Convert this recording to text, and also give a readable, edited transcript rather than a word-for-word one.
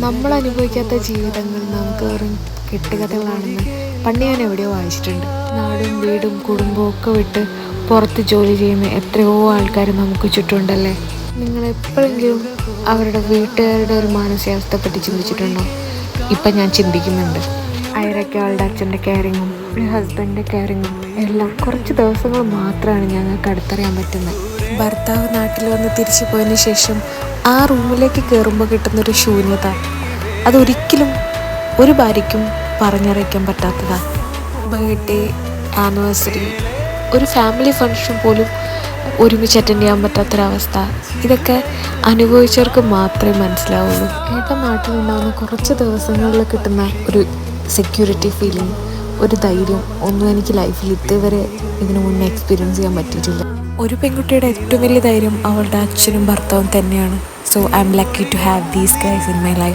നമ്മൾ അനുഭവിക്കാത്ത ജീവിതങ്ങൾ നമുക്ക് വെറും കെട്ടുകഥകളാണെന്ന് പണ്ട് ഞാൻ എവിടെയോ വായിച്ചിട്ടുണ്ട്. നാടും വീടും കുടുംബവും ഒക്കെ വിട്ട് പുറത്ത് ജോലി ചെയ്യുന്ന എത്രയോ ആൾക്കാർ നമുക്ക് ചുറ്റുമുണ്ടല്ലേ. നിങ്ങൾ എപ്പോഴെങ്കിലും അവരുടെ വീട്ടുകാരുടെ ഒരു മാനസികാവസ്ഥ പറ്റി ചിന്തിച്ചിട്ടുണ്ടോ? ഇപ്പം ഞാൻ ചിന്തിക്കുന്നുണ്ട്. അയരൊക്കെ അവളുടെ അച്ഛൻ്റെ കെയറിങ്ങും ഒരു ഹസ്ബൻഡിൻ്റെ കെയറിങ്ങും എല്ലാം കുറച്ച് ദിവസങ്ങൾ മാത്രമാണ് ഞങ്ങൾക്ക് അടുത്തറിയാൻ പറ്റുന്നത്. ഭർത്താവ് നാട്ടിൽ വന്ന് തിരിച്ചു പോയതിന് ശേഷം ആ റൂമിലേക്ക് കയറുമ്പോൾ കിട്ടുന്നൊരു ശൂന്യത അതൊരിക്കലും ഒരു ഭാര്യയ്ക്കും പറഞ്ഞറിയിക്കാൻ പറ്റാത്തതാണ്. ബർത്ത്ഡേ, ആനിവേഴ്സറി, ഒരു ഫാമിലി ഫങ്ഷൻ പോലും ഒരുമിച്ച് അറ്റൻഡ് ചെയ്യാൻ പറ്റാത്തൊരവസ്ഥ, ഇതൊക്കെ അനുഭവിച്ചവർക്ക് മാത്രമേ മനസ്സിലാവുള്ളൂ. ഏട്ടൻ നാട്ടിലുണ്ടാകുന്ന കുറച്ച് ദിവസങ്ങളിൽ കിട്ടുന്ന ഒരു സെക്യൂരിറ്റി ഫീലിംഗ്, ഒരു ധൈര്യം ഒന്നും എനിക്ക് ലൈഫിൽ ഇതുവരെ ഇതിനു മുന്നേ എക്സ്പീരിയൻസ് ചെയ്യാൻ പറ്റിയിട്ടില്ല. ഒരു പെൺകുട്ടിയുടെ ഏറ്റവും വലിയ ധൈര്യം അവളുടെ അച്ഛനും ഭർത്താവും തന്നെയാണ്. So I am lucky to have these guys in my life.